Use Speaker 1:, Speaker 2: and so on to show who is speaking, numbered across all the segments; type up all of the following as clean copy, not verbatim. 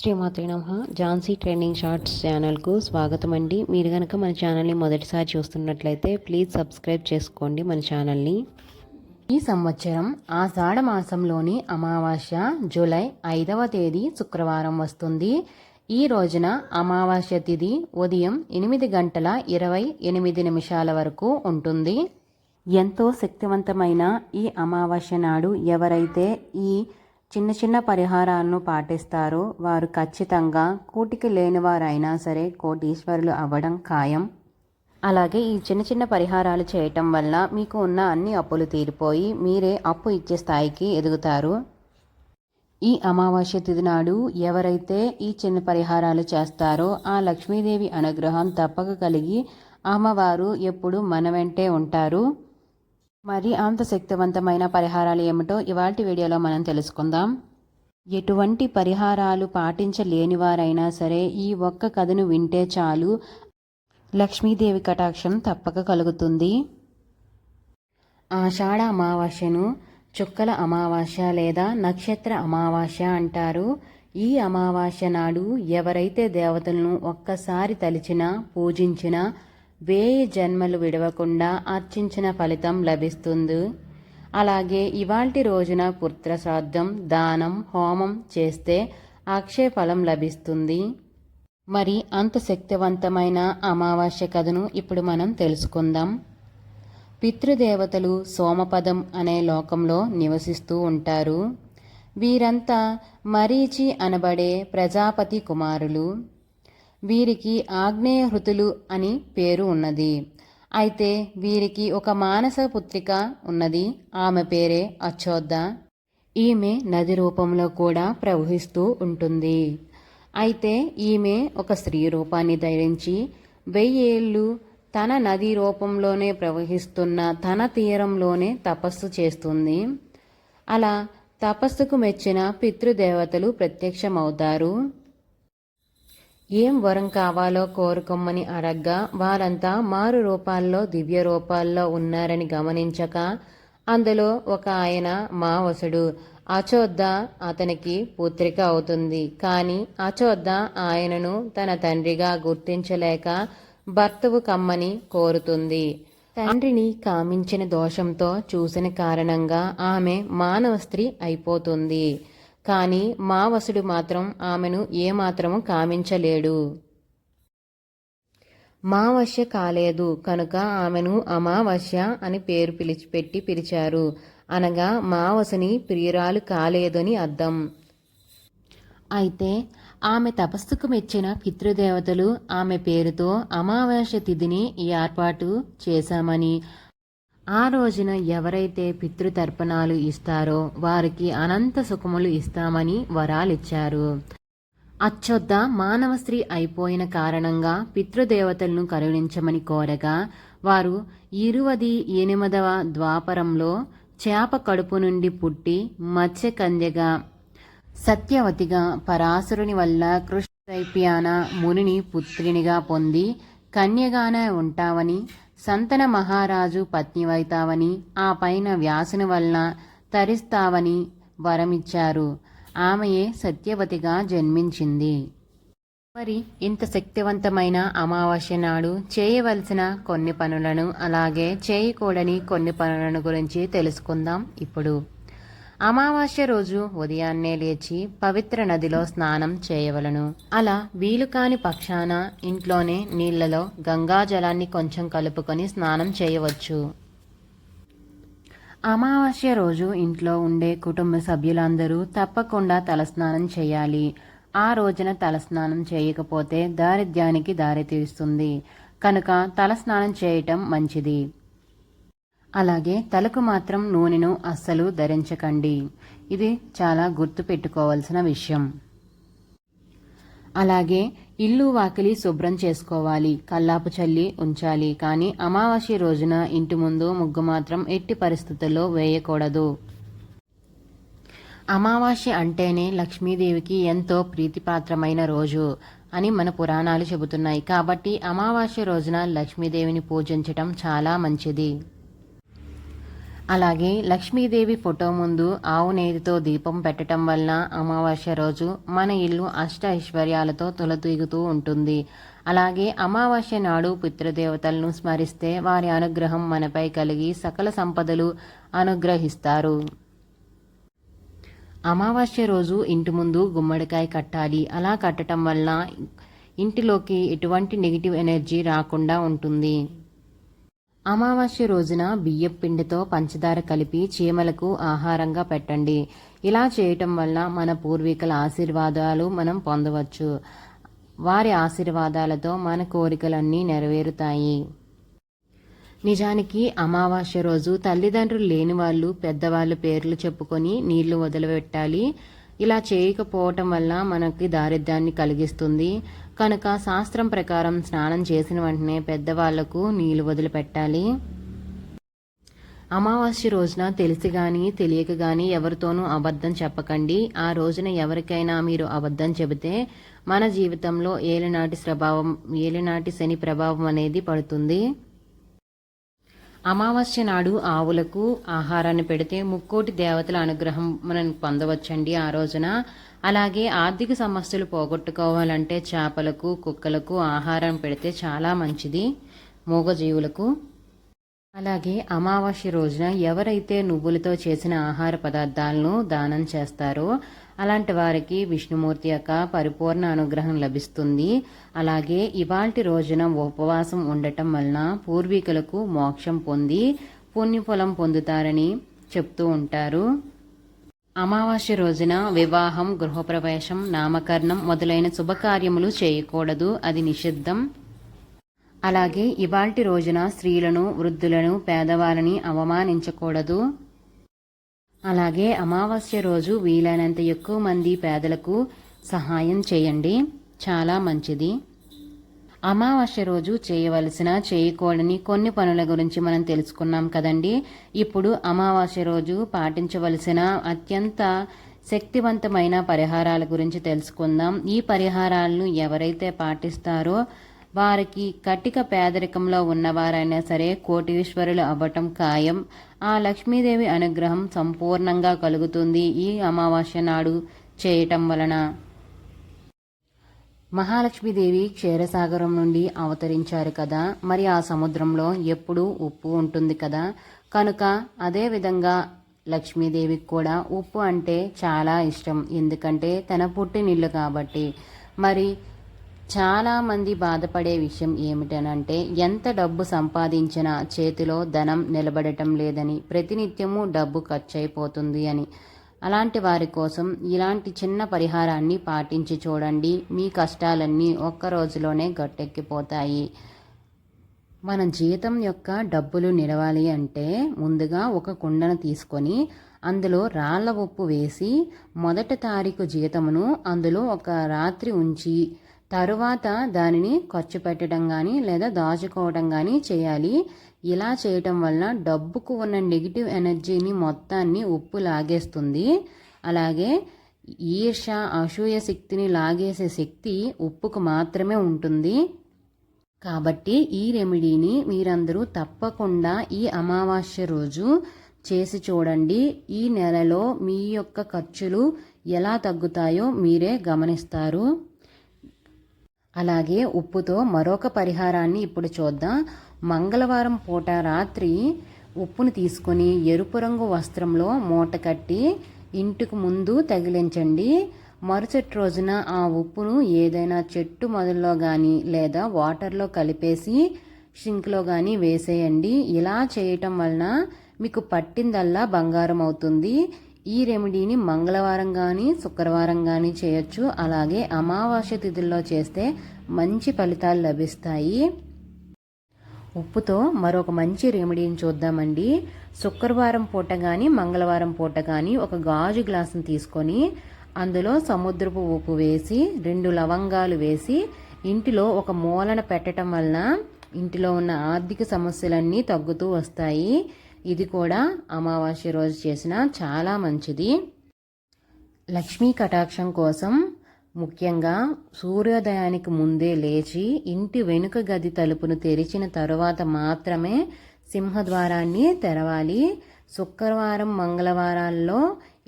Speaker 1: శ్రీమాత్రే నమః. Jhansi trending shorts ఛానల్కు స్వాగతం అండి. మీరు కనుక మన ఛానల్ని మొదటిసారి చూస్తున్నట్లయితే ప్లీజ్ సబ్స్క్రైబ్ చేసుకోండి మన ఛానల్ని. ఈ సంవత్సరం ఆషాఢ మాసంలోని అమావాస్య జూలై 5వ తేదీ శుక్రవారం వస్తుంది. ఈ రోజున అమావాస్య తిథి ఉదయం 8:28 వరకు ఉంటుంది. ఎంతో శక్తివంతమైన ఈ అమావాస్య నాడు ఎవరైతే ఈ చిన్న చిన్న పరిహారాలను పాటిస్తారో వారు ఖచ్చితంగా కూటికి లేనివారైనా సరే కోటీశ్వరులు అవ్వడం ఖాయం. అలాగే ఈ చిన్న చిన్న పరిహారాలు చేయటం వల్ల మీకు ఉన్న అన్ని అప్పులు తీరిపోయి మీరే అప్పు ఇచ్చే స్థాయికి ఎదుగుతారు. ఈ అమావాస్య తిథి నాడు ఎవరైతే ఈ చిన్న పరిహారాలు చేస్తారో ఆ లక్ష్మీదేవి అనుగ్రహం తప్పక కలిగి అమ్మవారు ఎప్పుడు మన వెంటే ఉంటారు. మరి అంత శక్తివంతమైన పరిహారాలు ఏమిటో ఇవాల్టి వీడియోలో మనం తెలుసుకుందాం. ఎటువంటి పరిహారాలు పాటించలేని వారైనా సరే ఈ ఒక్క కథను వింటే చాలు లక్ష్మీదేవి కటాక్షం తప్పక కలుగుతుంది. ఆషాఢ అమావాస్యను చుక్కల అమావాస్య లేదా నక్షత్ర అమావాస్య అంటారు. ఈ అమావాస్య నాడు ఎవరైతే దేవతలను ఒక్కసారి తలిచినా పూజించినా 1000 జన్మలు విడవకుండా అర్చించిన ఫలితం లభిస్తుంది. అలాగే ఇవాల్టి రోజున పుత్ర శ్రాద్ధం, దానం, హోమం చేస్తే అక్షయ ఫలం లభిస్తుంది. మరి అంత శక్తివంతమైన అమావాస్య కథను ఇప్పుడు మనం తెలుసుకుందాం. పితృదేవతలు సోమపదం అనే లోకంలో నివసిస్తూ ఉంటారు. వీరంతా మరీచి అనబడే ప్రజాపతి కుమారులు. వీరికి ఆగ్నేయహృతులు అని పేరు ఉన్నది. అయితే వీరికి ఒక మానస పుత్రిక ఉన్నది. ఆమె పేరే అచ్చోద్ద. ఈమె నది రూపంలో కూడా ప్రవహిస్తూ ఉంటుంది. అయితే ఈమె ఒక స్త్రీ రూపాన్ని ధరించి 1000 ఏళ్ళు తన నది రూపంలోనే ప్రవహిస్తున్న తన తీరంలోనే తపస్సు చేస్తుంది. అలా తపస్సుకు మెచ్చిన పితృదేవతలు ప్రత్యక్షమవుతారు. ఏం వరం కావాలో కోరుకోమని అడగ్గా వారంతా మారు రూపాల్లో దివ్య రూపాల్లో ఉన్నారని గమనించక అందులో ఒక ఆయన మావసుడు అచోద్ద అతనికి పుత్రిక అవుతుంది. కానీ అచోద్ద ఆయనను తన తండ్రిగా గుర్తించలేక భర్తవు కమ్మని కోరుతుంది. తండ్రిని కామించిన దోషంతో చూసిన కారణంగా ఆమె మానవ స్త్రీ అయిపోతుంది. కానీ మావసుడు మాత్రం ఆమెను ఏమాత్రము కామించలేడు. మావస్య కాలేదు కనుక ఆమెను అమావాస్య అని పేరు పిలిచారు. అనగా మావసుని ప్రియురాలు కాలేదని అర్థం. అయితే ఆమె తపస్సుకు మెచ్చిన పితృదేవతలు ఆమె పేరుతో అమావాస్య తిథిని ఏర్పాటు చేశామని, ఆ రోజున ఎవరైతే పితృతర్పణాలు ఇస్తారో వారికి అనంత సుఖములు ఇస్తామని వరాలిచ్చారు. అచ్చొద్ద మానవ స్త్రీ అయిపోయిన కారణంగా పితృదేవతలను కరుణించమని కోరగా వారు 28వ ద్వాపరంలో చేప కడుపు నుండి పుట్టి మత్స్యకంద్యగా సత్యవతిగా పరాశరుని వల్ల కృష్ణైప్యాన మునిని పుత్రినిగా పొంది కన్యగానే ఉంటావని, సంతన మహారాజు పత్నివైతావని, ఆ పైన వ్యాసుని వలన తరిస్తావని వరమిచ్చారు. ఆమెయే సత్యవతిగా జన్మించింది. మరి ఇంత శక్తివంతమైన అమావాస్య నాడు చేయవలసిన కొన్ని పనులను అలాగే చేయకూడని కొన్ని పనులను గురించి తెలుసుకుందాం ఇప్పుడు. అమావాస్య రోజు ఉదయాన్నే లేచి పవిత్ర నదిలో స్నానం చేయవలను. అలా వీలు కాని పక్షాన ఇంట్లోనే నీళ్లలో గంగాజలాన్ని కొంచెం కలుపుకొని స్నానం చేయవచ్చు. అమావాస్య రోజు ఇంట్లో ఉండే కుటుంబ సభ్యులందరూ తప్పకుండా తలస్నానం చేయాలి. ఆ రోజున తలస్నానం చేయకపోతే దారిద్ర్యానికి దారితీస్తుంది కనుక తలస్నానం చేయటం మంచిది. అలాగే తలకు మాత్రం నూనెను అస్సలు ధరించకండి. ఇది చాలా గుర్తు పెట్టుకోవాల్సిన విషయం. అలాగే ఇల్లు వాకిలి శుభ్రం చేసుకోవాలి, కల్లాపు చల్లి ఉంచాలి. కానీ అమావాస్య రోజున ఇంటి ముందు ముగ్గు మాత్రం ఎట్టి పరిస్థితుల్లో వేయకూడదు. అమావాస్య అంటేనే లక్ష్మీదేవికి ఎంతో ప్రీతిపాత్రమైన రోజు అని మన పురాణాలు చెబుతున్నాయి. కాబట్టి అమావాస్య రోజున లక్ష్మీదేవిని పూజించటం చాలా మంచిది. అలాగే లక్ష్మీదేవి ఫోటో ముందు ఆవు నేతితో దీపం పెట్టడం వల్ల అమావాస్య రోజు మన ఇల్లు అష్ట ఐశ్వర్యాలతో తొలతూగుతూ ఉంటుంది. అలాగే అమావాస్య నాడు పితృదేవతలను స్మరిస్తే వారి అనుగ్రహం మనపై కలిగి సకల సంపదలు అనుగ్రహిస్తారు. అమావాస్య రోజు ఇంటి ముందు గుమ్మడికాయ కట్టాలి. అలా కట్టడం వల్ల ఇంటిలోకి ఎటువంటి నెగిటివ్ ఎనర్జీ రాకుండా ఉంటుంది. అమావాస్య రోజున బియ్యం పిండితో పంచదార కలిపి చీమలకు ఆహారంగా పెట్టండి. ఇలా చేయటం వల్ల మన పూర్వీకుల ఆశీర్వాదాలు మనం పొందవచ్చు. వారి ఆశీర్వాదాలతో మన కోరికలన్నీ నెరవేరుతాయి. నిజానికి అమావాస్య రోజు తల్లిదండ్రులు లేని వాళ్ళు పెద్దవాళ్ళ పేర్లు చెప్పుకొని నీళ్లు వదిలిపెట్టాలి. ఇలా చేయకపోవటం వల్ల మనకి దారిద్ర్యాన్ని కలిగిస్తుంది. కనుక శాస్త్రం ప్రకారం స్నానం చేసిన వెంటనే పెద్దవాళ్లకు నీళ్లు వదిలిపెట్టాలి. అమావాస్య రోజున తెలిసి కానీ తెలియక కానీ ఎవరితోనూ అబద్ధం చెప్పకండి. ఆ రోజున ఎవరికైనా మీరు అబద్ధం చెబితే మన జీవితంలో ఏలినాటి శని ప్రభావం అనేది పడుతుంది. అమావాస్య నాడు ఆవులకు ఆహారాన్ని పెడితే ముక్కోటి దేవతల అనుగ్రహం మనం పొందవచ్చండి ఆ రోజున. అలాగే ఆర్థిక సమస్యలు పోగొట్టుకోవాలంటే చేపలకు కుక్కలకు ఆహారం పెడితే చాలా మంచిది, మూగజీవులకు. అలాగే అమావాస్య రోజున ఎవరైతే నువ్వులతో చేసిన ఆహార పదార్థాలను దానం చేస్తారో అలాంటి వారికి విష్ణుమూర్తి యొక్క పరిపూర్ణ అనుగ్రహం లభిస్తుంది. అలాగే ఇవాల్టి రోజున ఉపవాసం ఉండటం వలన పూర్వీకులకు మోక్షం పొంది పుణ్యఫలం పొందుతారని చెప్తూ ఉంటారు. అమావాస్య రోజున వివాహం, గృహప్రవేశం, నామకరణం మొదలైన శుభకార్యములు చేయకూడదు, అది నిషిద్ధం. అలాగే ఇవాల్టి రోజున స్త్రీలను, వృద్ధులను, పేదవారిని అవమానించకూడదు. అలాగే అమావాస్య రోజు వీలైనంత ఎక్కువ మంది పేదలకు సహాయం చేయండి, చాలా మంచిది. అమావాస్య రోజు చేయకూడని కొన్ని పనుల గురించి మనం తెలుసుకున్నాం కదండి. ఇప్పుడు అమావాస్య రోజు పాటించవలసిన అత్యంత శక్తివంతమైన పరిహారాల గురించి తెలుసుకుందాం. ఈ పరిహారాలను ఎవరైతే పాటిస్తారో వారికి కటిక పేదరికంలో ఉన్నవారైనా సరే కోటీశ్వరులు అవ్వటం ఖాయం. ఆ లక్ష్మీదేవి అనుగ్రహం సంపూర్ణంగా కలుగుతుంది ఈ అమావాస్య నాడు చేయటం వలన. మహాలక్ష్మీదేవి క్షీరసాగరం నుండి అవతరించారు కదా, మరి ఆ సముద్రంలో ఎప్పుడూ ఉప్పు ఉంటుంది కదా, కనుక అదే విధంగా లక్ష్మీదేవికి కూడా ఉప్పు అంటే చాలా ఇష్టం. ఎందుకంటే తన పుట్టినిల్లు కాబట్టి. మరి చాలామంది బాధపడే విషయం ఏమిటనంటే ఎంత డబ్బు సంపాదించినా చేతిలో ధనం నిలబడటం లేదని, ప్రతినిత్యము డబ్బు ఖర్చు అయిపోతుంది అని. అలాంటి వారి కోసం ఇలాంటి చిన్న పరిహారాన్ని పాటించి చూడండి. మీ కష్టాలన్నీ ఒక్క రోజులోనే గట్టెక్కిపోతాయి. మన జీతం యొక్క డబ్బులు నిలవాలి అంటే ముందుగా ఒక కుండను తీసుకొని అందులో రాళ్ల ఉప్పు వేసి మొదటి తారీఖు జీతమును అందులో ఒక రాత్రి ఉంచి తరువాత దానిని ఖర్చు పెట్టడం కానీ లేదా దాచుకోవడం కానీ చేయాలి. ఇలా చేయటం వల్ల డబ్బుకు ఉన్న నెగిటివ్ ఎనర్జీని మొత్తాన్ని ఉప్పు లాగేస్తుంది. అలాగే ఈర్ష, అసూయ శక్తిని లాగేసే శక్తి ఉప్పుకు మాత్రమే ఉంటుంది. కాబట్టి ఈ రెమెడీని మీరందరూ తప్పకుండా ఈ అమావాస్య రోజు చేసి చూడండి. ఈ నెలలో మీ యొక్క ఖర్చులు ఎలా తగ్గుతాయో మీరే గమనిస్తారు. అలాగే ఉప్పుతో మరొక పరిహారాన్ని ఇప్పుడు చూద్దాం. మంగళవారం పూట రాత్రి ఉప్పును తీసుకొని ఎరుపు రంగు వస్త్రంలో మూట కట్టి ఇంటికి ముందు తగిలించండి. మరుసటి రోజున ఆ ఉప్పును ఏదైనా చెట్టు మొదల్లో కానీ లేదా వాటర్లో కలిపేసి షింక్లో కానీ వేసేయండి. ఇలా చేయటం వలన మీకు పట్టిందల్లా బంగారం అవుతుంది. ఈ రెమెడీని మంగళవారం కానీ శుక్రవారం కానీ చేయొచ్చు. అలాగే అమావాస్య తిథుల్లో చేస్తే మంచి ఫలితాలు లభిస్తాయి. ఉప్పుతో మరొక మంచి రెమెడీని చూద్దామండి. శుక్రవారం పూట కానీ మంగళవారం పూట కానీ ఒక గాజు గ్లాసును తీసుకొని అందులో సముద్రపు ఉప్పు వేసి 2 లవంగాలు వేసి ఇంటిలో ఒక మూలన పెట్టడం వలన ఇంటిలో ఉన్న ఆర్థిక సమస్యలన్నీ తగ్గుతూ వస్తాయి. ఇది కూడా అమావాస్య రోజు చేసిన చాలా మంచిది. లక్ష్మీ కటాక్షం కోసం ముఖ్యంగా సూర్యోదయానికి ముందే లేచి ఇంటి వెనుక గది తలుపును తెరిచిన తరువాత మాత్రమే సింహద్వారాన్ని తెరవాలి. శుక్రవారం మంగళవారాల్లో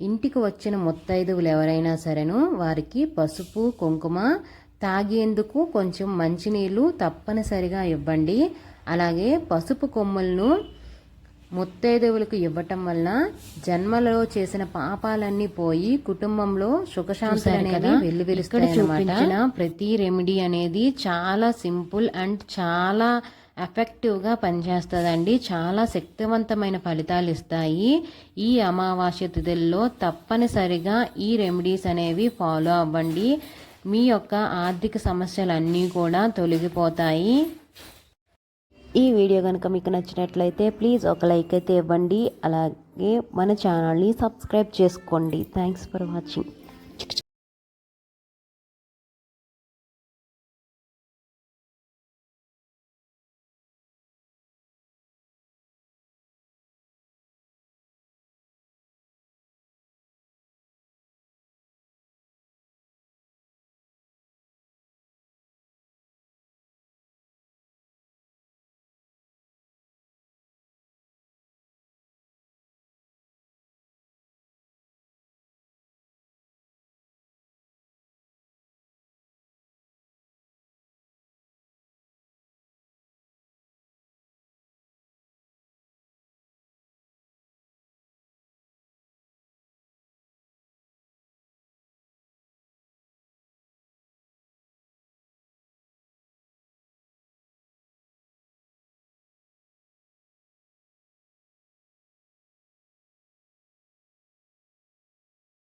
Speaker 1: ఇంటికి వచ్చిన ముత్తైదువులు ఎవరైనా సరేను వారికి పసుపు కుంకుమ తాగేందుకు కొంచెం మంచినీళ్ళు తప్పనిసరిగా ఇవ్వండి. అలాగే పసుపు కొమ్ములను ముత్తైదువులకు ఇవ్వటం వలన జన్మలో చేసిన పాపాలన్నీ పోయి కుటుంబంలో సుఖశాంతులు అనేవి వెల్లివిరుస్తాయన్నమాట. ప్రతి రెమెడీ అనేది చాలా సింపుల్ అండ్ చాలా ఎఫెక్టివ్గా పనిచేస్తుందండి. చాలా శక్తివంతమైన ఫలితాలు ఇస్తాయి. ఈ అమావాస్య తిథుల్లో తప్పనిసరిగా ఈ రెమెడీస్ అనేవి ఫాలో అవ్వండి. మీ యొక్క ఆర్థిక సమస్యలన్నీ కూడా తొలగిపోతాయి. ఈ వీడియో కనుక మీకు నచ్చినట్లయితే ప్లీజ్ ఒక లైక్ అయితే ఇవ్వండి. అలాగే మన ఛానల్ని సబ్స్క్రైబ్ చేసుకోండి. Thanks for watching.